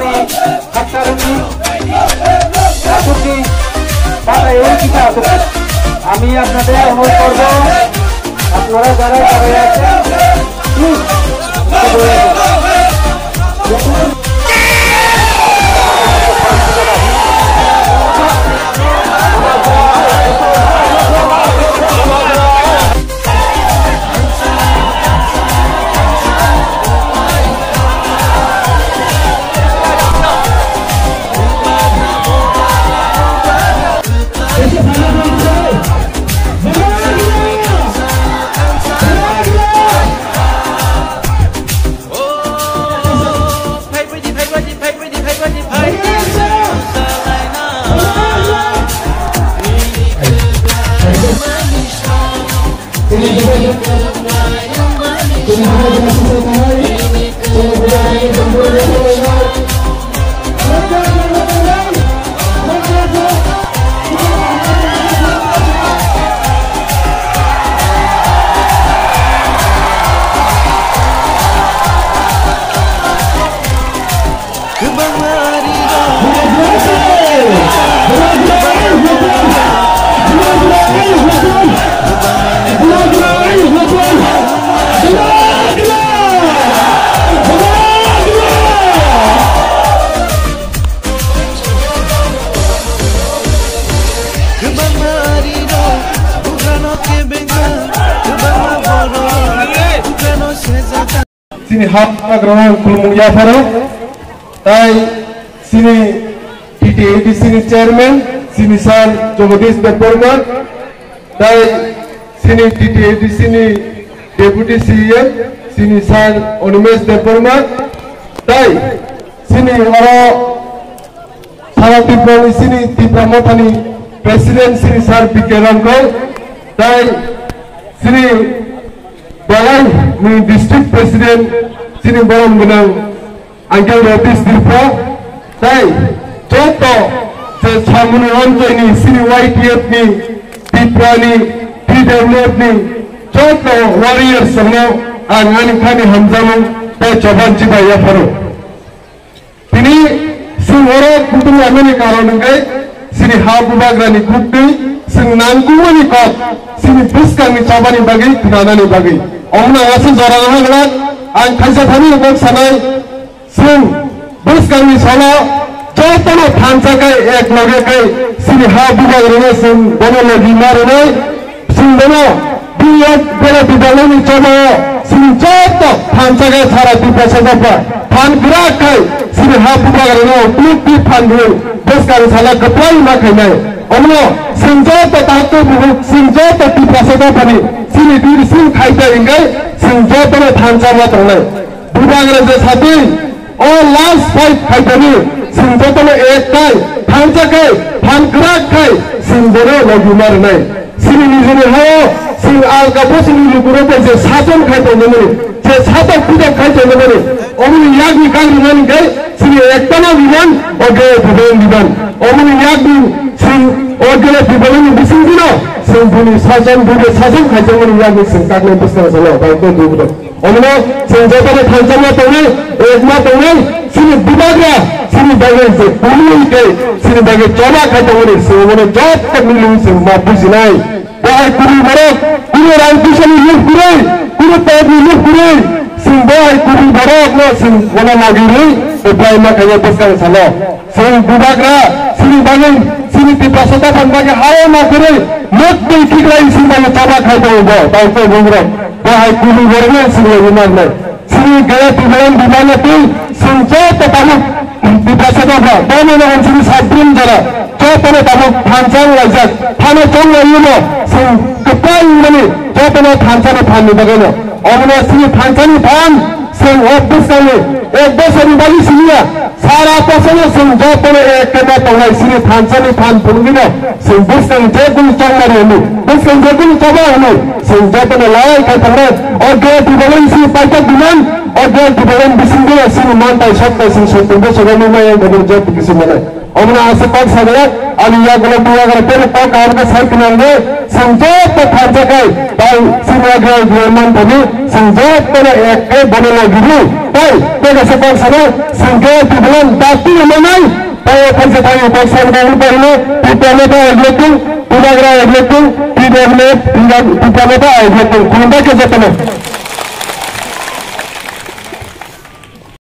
kami Haktaruni Atuki pada yang kita atukan kami আপনাদের অনুরোধ করব আপনারা যারা সবাই আছেন sini hak agronom kulmuya faro tai sini TTAD sini chairman sini sar Jagadish Deparma tai sini TTAD sini deputy CM sini sar Onimesh Deparma tai sini oro Sarapipani sini Tipramotani president sini sar PK Rangkol tai sini Balai ni district president sini Baram Gunang Angkel Ratis Dirpa tai contoh sesamuni onco ini sini YTF ni Tiprani PWF ni contoh warrior semua angani kani hamzamu tai coban ciba ya faru ini sing orang kutung ameni karonengai sini habubagrani kutung sing nangkumani kok sini buskani cobani bagi tinanani bagi omna ngasin jorang hanglat ang kaisa thani bok sanai sing buskani solo jotono thanchakai ek lage kai sini habubagrani sing bono lagi marone sing bono biat bela dibalani coba sini joto thanchakai sara dipasa dapa than gerak kai sini habubagrani tuti thandu buskani sala kepai makai nai omno sinjoto tato buhuk sinjoto tipasada pani sini diri sing khaita ingai sinjoto na thancha ma tonglai bubagra je sathi all last fight khaita ni sinjoto na ek kai thancha kai thankrak kai sinjoro lagumar nai sini nijene ho sing alga bosini luguro pe je sajon khaita ni je sato puja khaita ni omni yagi kagri mani gai sini ektana biman oge buben biman omni yagi sing orgele dibalani bisingino sing buni sajan bude sajan khajamani yagi sing kakne puskara sala baiko dubudo omno sing jotane thanjama tone ekma tone sini dibagra sini bage se puni ke sini bage chola khatamani singone jot kamilu sing ma bujinai bahai kuri marok kuri rangkishani luk kurai kuri tabi luk kurai sing bahai kuri marok no sing wala magiri upai ma kaya puskara sala sing dibagra sini bage sini tipasada bagi hawa makere mot dikikrai sini bagi coba khaita ubo taiko bungro bahai kuli gorne sini biman sini gaya tibalan bimana tu sinjot tamu tipasada ba bono na sini sabrin jara chopane tamu thanchang lajak thano chong layuno sing kepai mani chopane thanchana thanni bagano omna sini thanchani than sing obus kali ekbasari bagi sini सारा पसंद संजोग पर एक के बाद तो है इसीलिए थांचनी थान पुंगी ना संबुस्कन जेकुल चंगा रहने बुस्कन जेकुल चबा रहने संजोग पर लाया क्या तरह और गए दिवाली सी पाइटा दिमान और गए दिवाली बिसिंगे ऐसी मान ताई शब्द ऐसी शब्द में सगों में ये बने जब किसी में Omna ase pak sagala ali ya golo dua gara ter pak harga sai kinange sanjot to kharjakai tai sinagra german tadi sanjot to ekke banana giru tai tega sepak sana sanjot bulan tapi manai tai kharja tai pak sagala pahile pitane ta egletung punagra egletung piderne pitane ta egletung kunda ke jatane